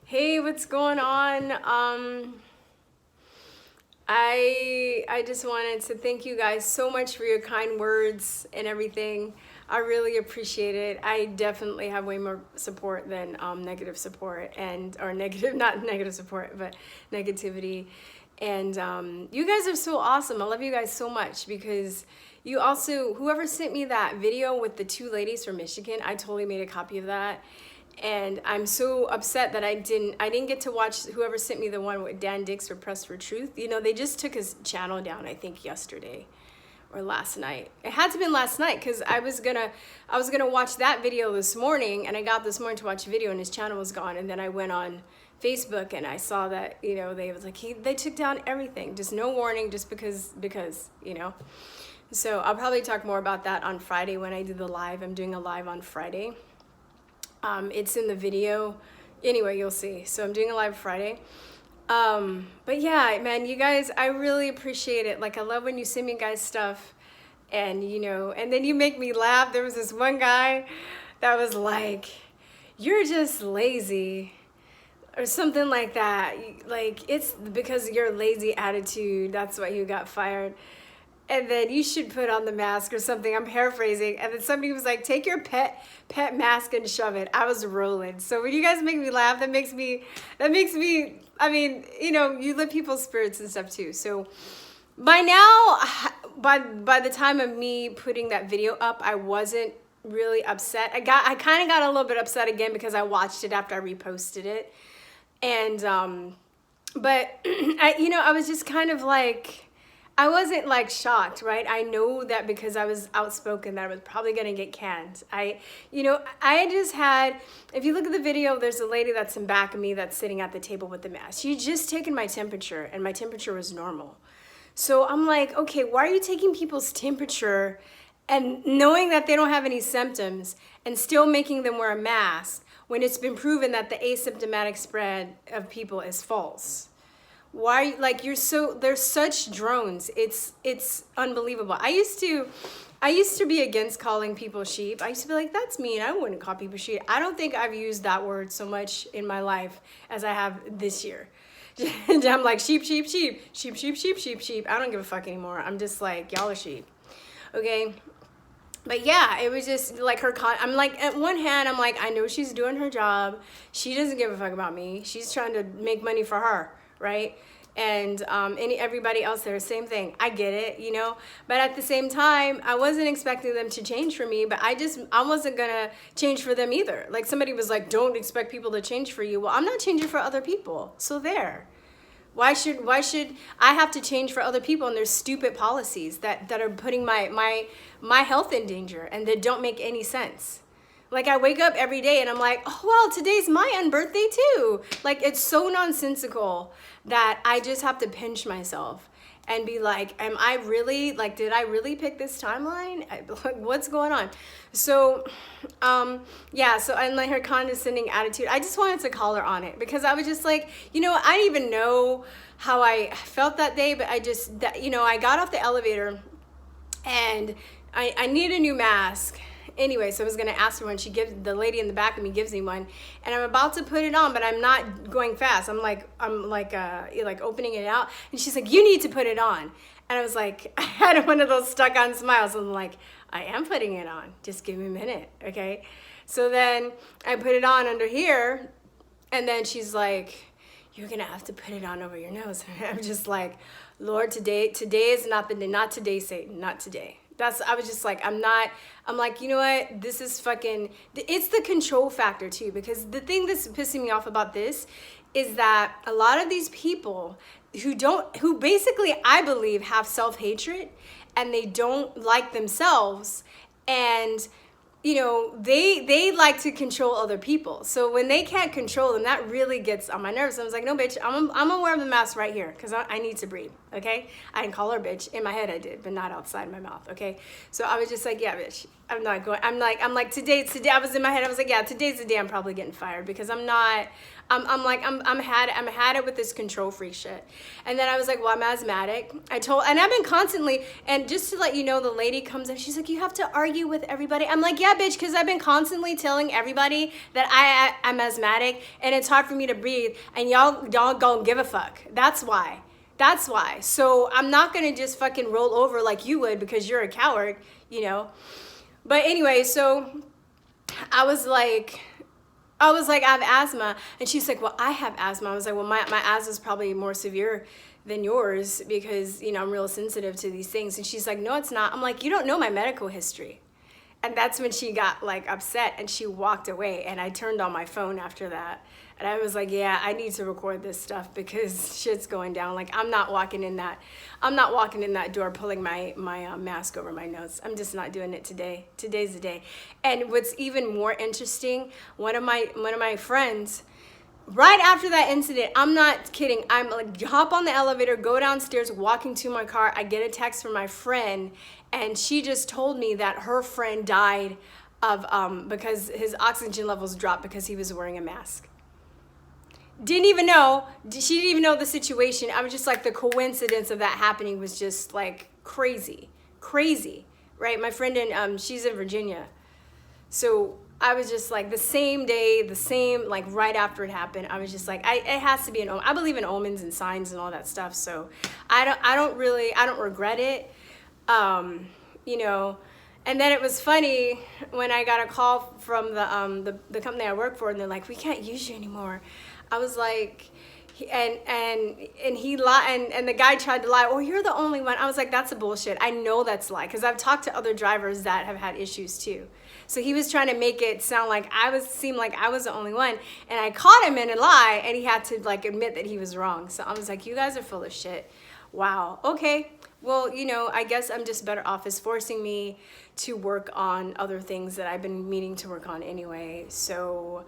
Hey, what's going on? I just wanted to thank you guys so much for your kind words and everything. I really appreciate it. I definitely have way more support than negative support or negative, not negative support, but negativity. And you guys are so awesome. I love you guys so much because you also, whoever sent me that video with the two ladies from Michigan, I totally made a copy of that. And I'm so upset that I didn't get to watch whoever sent me the one with Dan Dix for Press for Truth. You know, they just took his channel down, I think yesterday or last night. It had to have been last night because I was gonna watch that video this morning, and I got this morning to watch a video and his channel was gone. And then I went on Facebook and I saw that, you know, they took down everything, just no warning, just because, you know. So I'll probably talk more about that on Friday when I do the live. I'm doing a live on Friday. It's in the video. Anyway, you'll see. So I'm doing a live Friday. But yeah, man, you guys, I really appreciate it. Like, I love when you send me guys stuff and, you know, and then you make me laugh. There was this one guy that was like, you're just lazy or something like that. Like, it's because of your lazy attitude. That's why you got fired. And then you should put on the mask or something. I'm paraphrasing. And then somebody was like, take your pet mask and shove it. I was rolling. So when you guys make me laugh, that makes me, I mean, you know, you lift people's spirits and stuff too. So by now, by the time of me putting that video up, I wasn't really upset. I kind of got a little bit upset again because I watched it after I reposted it. And, but I was just kind of like, I wasn't like shocked, right? I know that because I was outspoken that I was probably going to get canned. I just had, if you look at the video, there's a lady that's in back of me that's sitting at the table with the mask. She just taken my temperature and my temperature was normal. So I'm like, okay, why are you taking people's temperature and knowing that they don't have any symptoms and still making them wear a mask when it's been proven that the asymptomatic spread of people is false? Why, like, they're such drones. It's unbelievable. I used to be against calling people sheep. I used to be like, that's mean. I wouldn't call people sheep. I don't think I've used that word so much in my life as I have this year. And I'm like, sheep, sheep, sheep, sheep, sheep, sheep, sheep, sheep. I don't give a fuck anymore. I'm just like, y'all are sheep. Okay. But yeah, it was just like I'm like, at one hand, I'm like, I know she's doing her job. She doesn't give a fuck about me. She's trying to make money for her. Right? And everybody else there, same thing. I get it, you know, but at the same time, I wasn't expecting them to change for me, but I wasn't gonna change for them either. Like, somebody was like, don't expect people to change for you. Well, I'm not changing for other people. So there. Why should I have to change for other people and there's stupid policies that are putting my health in danger and that don't make any sense? Like, I wake up every day and I'm like, oh, well, today's my unbirthday too. Like, it's so nonsensical that I just have to pinch myself and be like, am I really, like, did I really pick this timeline? Like, what's going on? So, yeah, so and like her condescending attitude, I just wanted to call her on it because I was just like, you know, I didn't even know how I felt that day, but I got off the elevator and I need a new mask. Anyway, so I was going to ask her when the lady in the back of me gives me one, and I'm about to put it on, but I'm not going fast. I'm like opening it out, and she's like, you need to put it on. And I was like, I had one of those stuck on smiles. I'm like, I am putting it on. Just give me a minute. Okay. So then I put it on under here, and then she's like, you're going to have to put it on over your nose. And I'm just like, Lord, today is not the day, not today, Satan, not today. I was just like, I'm like, you know what? This is fucking, it's the control factor too, because the thing that's pissing me off about this is that a lot of these people who basically, I believe, have self-hatred and they don't like themselves, and you know, they like to control other people. So when they can't control them, that really gets on my nerves. I was like, no, bitch, I'm gonna wear the mask right here because I need to breathe, okay? I didn't call her bitch. In my head I did, but not outside my mouth, okay? So I was just like, yeah, bitch, I'm not going. I'm like today's the day. I was in my head. I was like, yeah, today's the day I'm probably getting fired because I'm not. I'm had it with this control freak shit. And then I was like, well, I'm asthmatic. And I've been constantly, and just to let you know, the lady comes in, she's like, you have to argue with everybody. I'm like, yeah, bitch, because I've been constantly telling everybody that I'm asthmatic and it's hard for me to breathe, and y'all don't give a fuck. That's why. That's why. So I'm not gonna just fucking roll over like you would because you're a coward, you know. But anyway, so I was like, I have asthma. And she's like, well, I have asthma. I was like, well, my asthma is probably more severe than yours because, you know, I'm real sensitive to these things. And she's like, no, it's not. I'm like, you don't know my medical history. And that's when she got like upset and she walked away. And I turned on my phone after that. And I was like, yeah, I need to record this stuff because shit's going down. Like, I'm not walking in that door pulling my mask over my nose. I'm just not doing it today. Today's the day. And what's even more interesting, one of my friends, right after that incident, I'm not kidding, I'm like, hop on the elevator, go downstairs, walking to my car, I get a text from my friend, and she just told me that her friend died of because his oxygen levels dropped because he was wearing a mask. She didn't even know the situation. I was just like, the coincidence of that happening was just like crazy, right? My friend she's in Virginia. So I was just like, the same day, like right after it happened, I was just like, it has to be an omen. I believe in omens and signs and all that stuff. So I don't regret it. You know, and then it was funny when I got a call from the company I work for, and they're like, we can't use you anymore. I was like, and he lied, and the guy tried to lie. Oh, you're the only one. I was like, that's a bullshit. I know that's a lie because I've talked to other drivers that have had issues too. So he was trying to make it sound like seem like I was the only one, and I caught him in a lie, and he had to like admit that he was wrong. So I was like, you guys are full of shit. Wow. Okay. Well, you know, I guess I'm just better off. It's forcing me to work on other things that I've been meaning to work on anyway. So,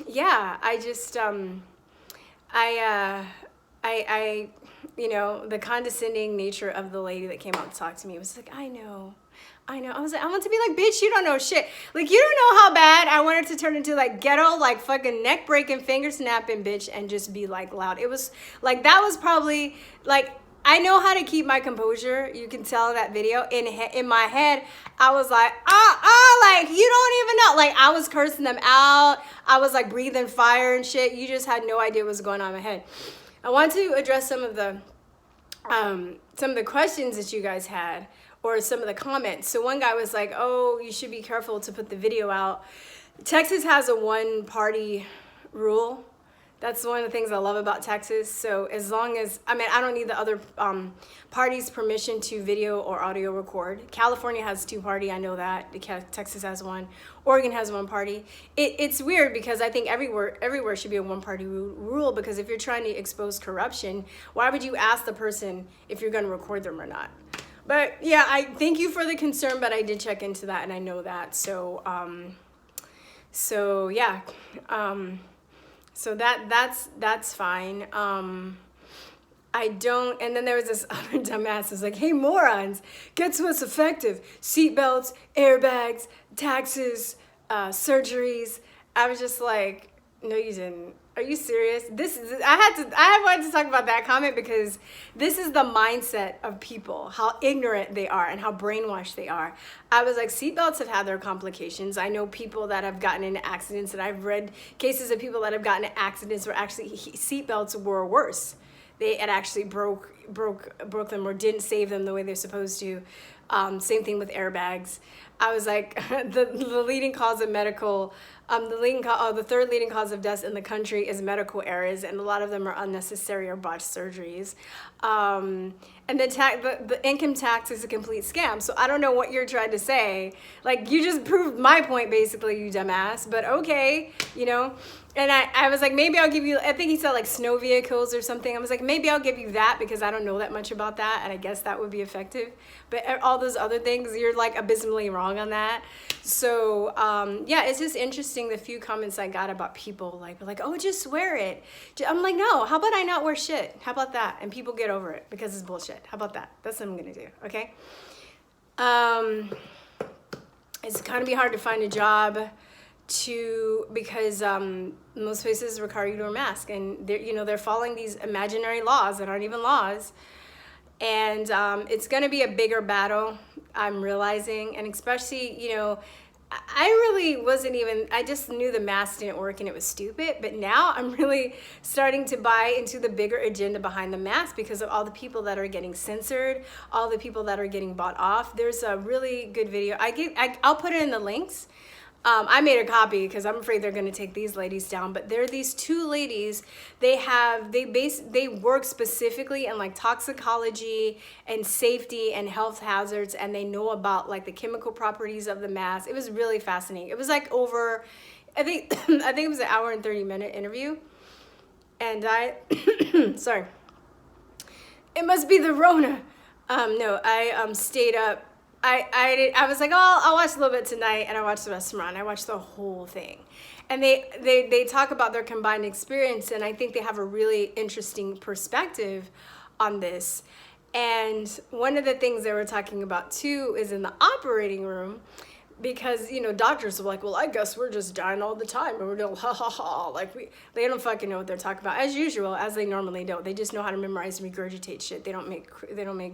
yeah, I just, you know, the condescending nature of the lady that came out to talk to me was like, I know. I was like, I want to be like, bitch, you don't know shit. Like, you don't know how bad I wanted to turn into like ghetto, like fucking neck breaking, finger snapping bitch and just be like loud. It was like, that was probably like, I know how to keep my composure. You can tell that video. In my head, I was like, like, you don't even know. Like, I was cursing them out. I was like breathing fire and shit. You just had no idea what was going on in my head. I want to address some of the questions that you guys had, or some of the comments. So one guy was like, oh, you should be careful to put the video out. Texas has a one-party rule. That's one of the things I love about Texas. So as long as, I mean, I don't need the other parties' permission to video or audio record. California has two-party, I know that. Texas has one. Oregon has one party. It's weird because I think everywhere should be a one-party rule, because if you're trying to expose corruption, why would you ask the person if you're going to record them or not? But yeah, I thank you for the concern, but I did check into that and I know that. So, yeah. So that's fine. I don't, and then there was this other dumbass who's like, hey morons, guess what's effective? Seatbelts, airbags, taxes, surgeries. I was just like, no, you didn't. Are you serious? I wanted to talk about that comment because this is the mindset of people, how ignorant they are and how brainwashed they are. I was like, seatbelts have had their complications. I know people that have gotten into accidents, and I've read cases of people that have gotten into accidents where actually seatbelts were worse. It actually broke them or didn't save them the way they're supposed to. Same thing with airbags. I was like, the leading cause of medical, the third leading cause of deaths in the country is medical errors, and a lot of them are unnecessary or botched surgeries. And the income tax is a complete scam. So I don't know what you're trying to say. Like, you just proved my point, basically, you dumbass. But okay, you know. And I was like, maybe I'll give you, I think he said like snow vehicles or something. I was like, maybe I'll give you that because I don't know that much about that. And I guess that would be effective. But all those other things, you're like abysmally wrong on that. So yeah, it's just interesting the few comments I got about people like, oh, just wear it. I'm like, no, how about I not wear shit? How about that? And people get over it because it's bullshit. How about that? That's what I'm going to do. Okay. it's gonna be hard to find a job because most places require you to wear a mask, and they're following these imaginary laws that aren't even laws. And it's going to be a bigger battle, I'm realizing. And especially, I really wasn't even, I just knew the mask didn't work and it was stupid. But now I'm really starting to buy into the bigger agenda behind the mask because of all the people that are getting censored, all the people that are getting bought off. There's a really good video. I'll put it in the links. I made a copy because I'm afraid they're going to take these ladies down. But there are these two ladies. They work specifically in like toxicology and safety and health hazards, and they know about like the chemical properties of the mask. It was really fascinating. It was like over, I think it was an hour and 30-minute interview. And sorry, it must be the Rona. No, I stayed up. I was like, oh, I'll watch a little bit tonight, and I watched the restaurant. I watched the whole thing, and they talk about their combined experience, and I think they have a really interesting perspective on this. And one of the things they were talking about too is in the operating room, because doctors are like, well, I guess we're just dying all the time, and we're doing ha ha ha, like they don't fucking know what they're talking about, as usual, as they normally don't. They just know how to memorize and regurgitate shit. They don't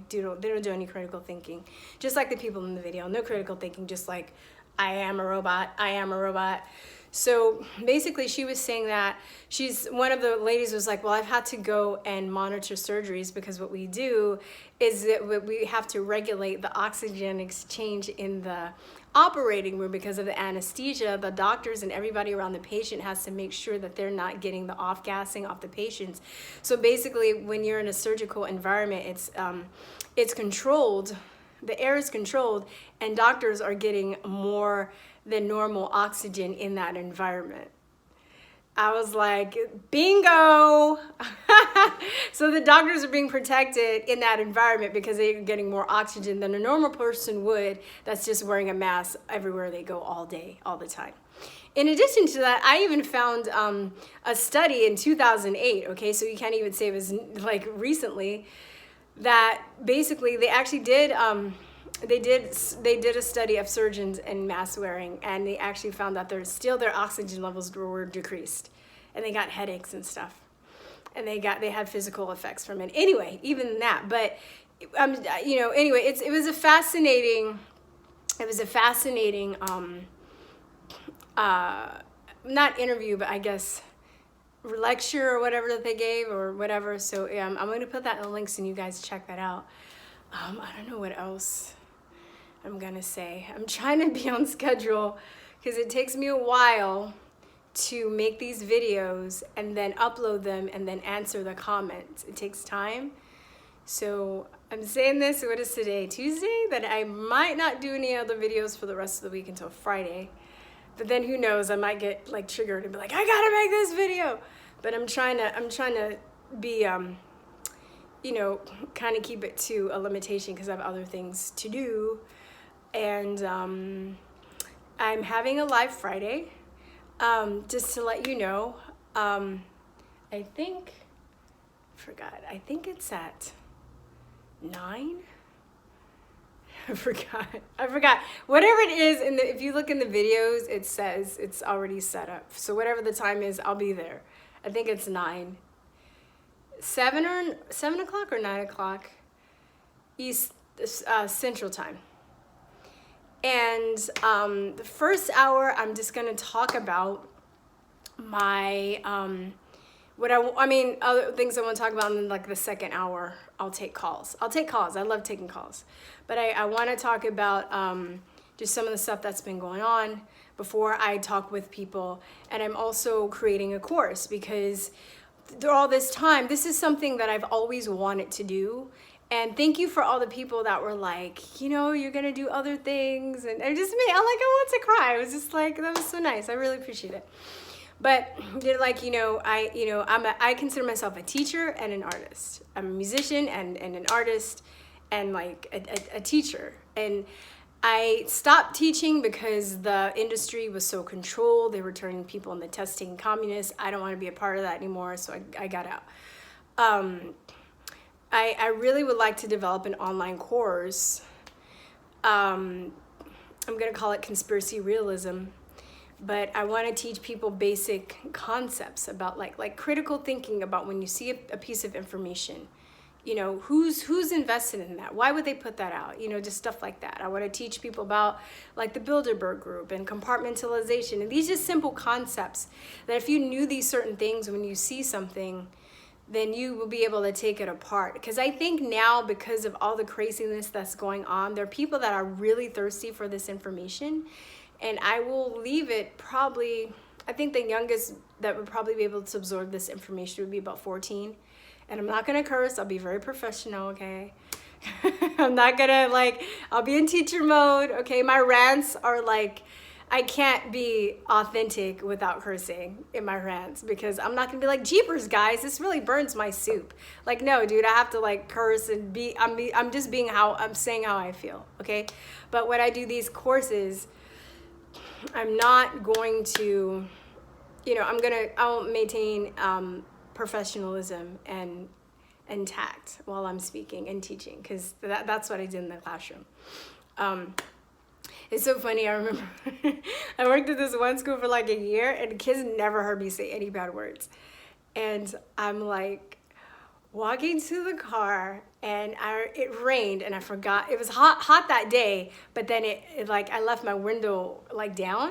do any critical thinking, just like the people in the video. No critical thinking, just like I am a robot. So basically she was saying that one of the ladies was like, well, I've had to go and monitor surgeries because what we do is that we have to regulate the oxygen exchange in the operating room because of the anesthesia. The doctors and everybody around the patient has to make sure that they're not getting the off-gassing off the patients. So basically when you're in a surgical environment, it's controlled, the air is controlled, and doctors are getting more than normal oxygen in that environment. I was like, bingo. So the doctors are being protected in that environment because they're getting more oxygen than a normal person would that's just wearing a mask everywhere they go all day, all the time. In addition to that, I even found a study in 2008, okay, so you can't even say it was like recently, that basically they actually did they did a study of surgeons and mask wearing, and they actually found that their oxygen levels were decreased, and they got headaches and stuff, and they had physical effects from it. Anyway, even that, but anyway, it was a fascinating not interview, but I guess lecture or whatever that they gave or whatever. So I'm going to put that in the links and you guys check that out. I don't know what else I'm gonna say. I'm trying to be on schedule because it takes me a while to make these videos and then upload them and then answer the comments. It takes time. So I'm saying this, what is today? Tuesday? That I might not do any other videos for the rest of the week until Friday. But then who knows, I might get like triggered and be like, I gotta make this video. But I'm trying to be kind of keep it to a limitation because I have other things to do. And I'm having a live Friday, just to let you know. I think it's at 9. I forgot. Whatever it is, if you look in the videos, it says it's already set up. So whatever the time is, I'll be there. I think it's 9. 7 o'clock or 9 o'clock East Central Time. And the first hour, I'm just gonna talk about my other things I want to talk about. And then like the second hour, I'll take calls. I love taking calls, but I want to talk about just some of the stuff that's been going on before I talk with people. And I'm also creating a course because through all this time, this is something that I've always wanted to do. And thank you for all the people that were like, you're gonna do other things, and I want to cry. It was just like, that was so nice. I really appreciate it. But they're like, I consider myself a teacher and an artist. I'm a musician and an artist and like a teacher. And I stopped teaching because the industry was so controlled. They were turning people into testing communists. I don't want to be a part of that anymore, so I got out. I really would like to develop an online course I'm gonna call it conspiracy realism, but I want to teach people basic concepts about like critical thinking about when you see a piece of information. You know, who's invested in that? Why would they put that out? You know, just stuff like that. I want to teach people about like the Bilderberg group and compartmentalization. And these just simple concepts that if you knew these certain things when you see something, then you will be able to take it apart. Because I think now, because of all the craziness that's going on, there are people that are really thirsty for this information. And I will leave it probably, I think the youngest that would probably be able to absorb this information would be about 14. And I'm not gonna curse, I'll be very professional, okay? I'm not gonna I'll be in teacher mode, okay? My rants are like, I can't be authentic without cursing in my rants, because I'm not gonna be like, jeepers guys, this really burns my soup. Like, no dude, I have to like curse and I'm just being I'm saying how I feel, okay? But when I do these courses, I'm not going to, you know, I'll maintain professionalism and tact while I'm speaking and teaching, because that's what I did in the classroom. It's so funny, I remember I worked at this one school for like a year, and the kids never heard me say any bad words. And I'm like walking to the car, and it rained, and I forgot, it was hot that day, but then it like, I left my window like down,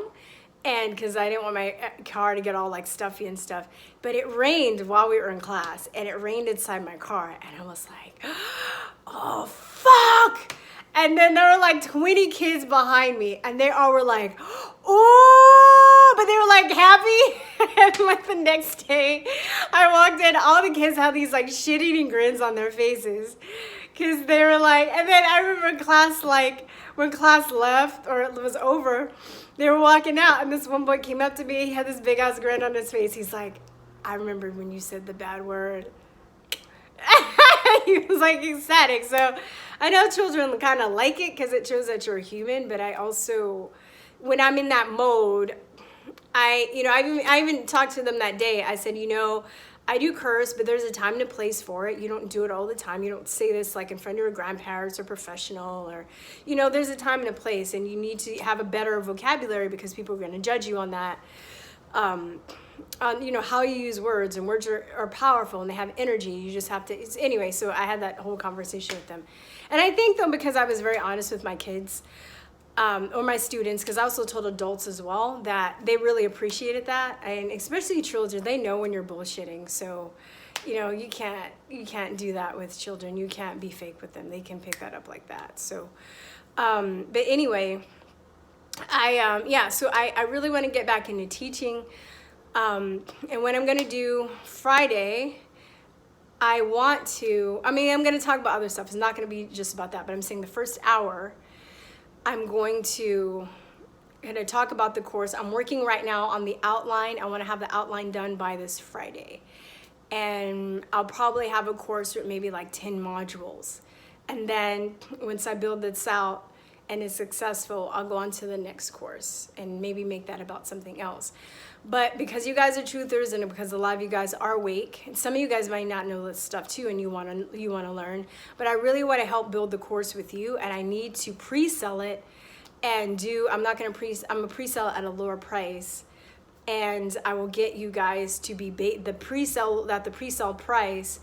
and because I didn't want my car to get all like stuffy and stuff. But it rained while we were in class, and it rained inside my car, and I was like, oh fuck. And then there were like 20 kids behind me, and they all were like, oh, but they were like happy. And like the next day I walked in, all the kids had these like shit-eating grins on their faces, because they were like, and then I remember class, like when class left or it was over, they were walking out, and this one boy came up to me, he had this big ass grin on his face. He's like, I remember when you said the bad word. He was like ecstatic. So I know children kind of like it because it shows that you're human, but I also, when I'm in that mode, I even talked to them that day. I said, you know, I do curse, but there's a time and a place for it. You don't do it all the time. You don't say this like in front of your grandparents or professional, or, you know, there's a time and a place, and you need to have a better vocabulary because people are going to judge you on that. On, you know, how you use words, and words are powerful and they have energy. You just have to, anyway, so I had that whole conversation with them. And I think though, because I was very honest with my kids, or my students, because I also told adults as well, that they really appreciated that. And especially children, they know when you're bullshitting. So, you know, you can't do that with children. You can't be fake with them. They can pick that up like that. So, but anyway, so I really want to get back into teaching. And what I'm going to do Friday, I'm going to talk about other stuff. It's not going to be just about that, but I'm saying the first hour, I'm going to talk about the course. I'm working right now on the outline. I want to have the outline done by this Friday. And I'll probably have a course with maybe like 10 modules. And then once I build this out and it's successful, I'll go on to the next course and maybe make that about something else. But because you guys are truthers, and because a lot of you guys are awake, and some of you guys might not know this stuff too, and you want to learn, but I really want to help build the course with you, and I need to pre-sell it and I'm going to pre-sell it at a lower price, and I will get you guys to be the pre-sell price.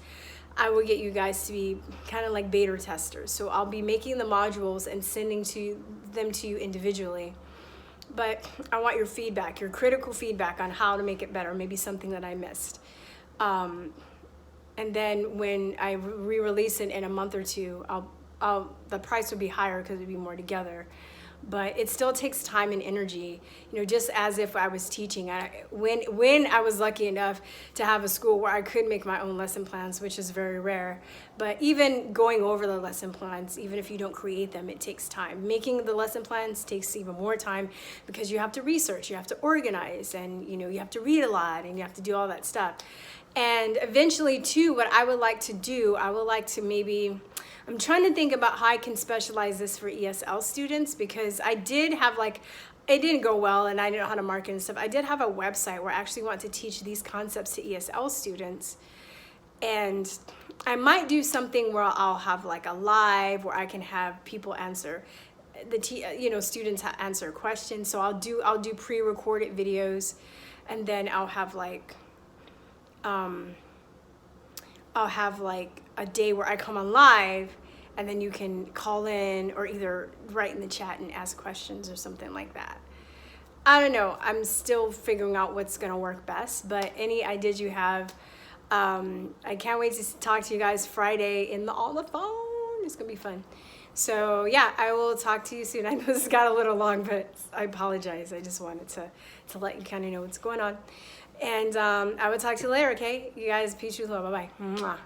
I will get you guys to be kind of like beta testers. So I'll be making the modules and sending them to you individually. But I want your feedback, your critical feedback on how to make it better, maybe something that I missed. And then when I re-release it in a month or two, the price will be higher because it'll be more together. But it still takes time and energy, you know, just as if I was teaching. When I was lucky enough to have a school where I could make my own lesson plans, which is very rare. But even going over the lesson plans, even if you don't create them, it takes time. Making the lesson plans takes even more time because you have to research, you have to organize, and you know, you have to read a lot, and you have to do all that stuff. And eventually too, what I would like to do, I'm trying to think about how I can specialize this for ESL students, because I did have it didn't go well and I didn't know how to market and stuff. I did have a website where I actually want to teach these concepts to ESL students. And I might do something where I'll have like a live where I can have people answer students answer questions. So I'll do pre-recorded videos, and then I'll have like a day where I come on live, and then you can call in or either write in the chat and ask questions or something like that. I don't know. I'm still figuring out what's going to work best, but any ideas you have, I can't wait to talk to you guys Friday on the phone. It's going to be fun. So yeah, I will talk to you soon. I know this got a little long, but I apologize. I just wanted to let you kind of know what's going on. And I will talk to you later, okay? You guys, peace, truth, love. Bye-bye. Mwah.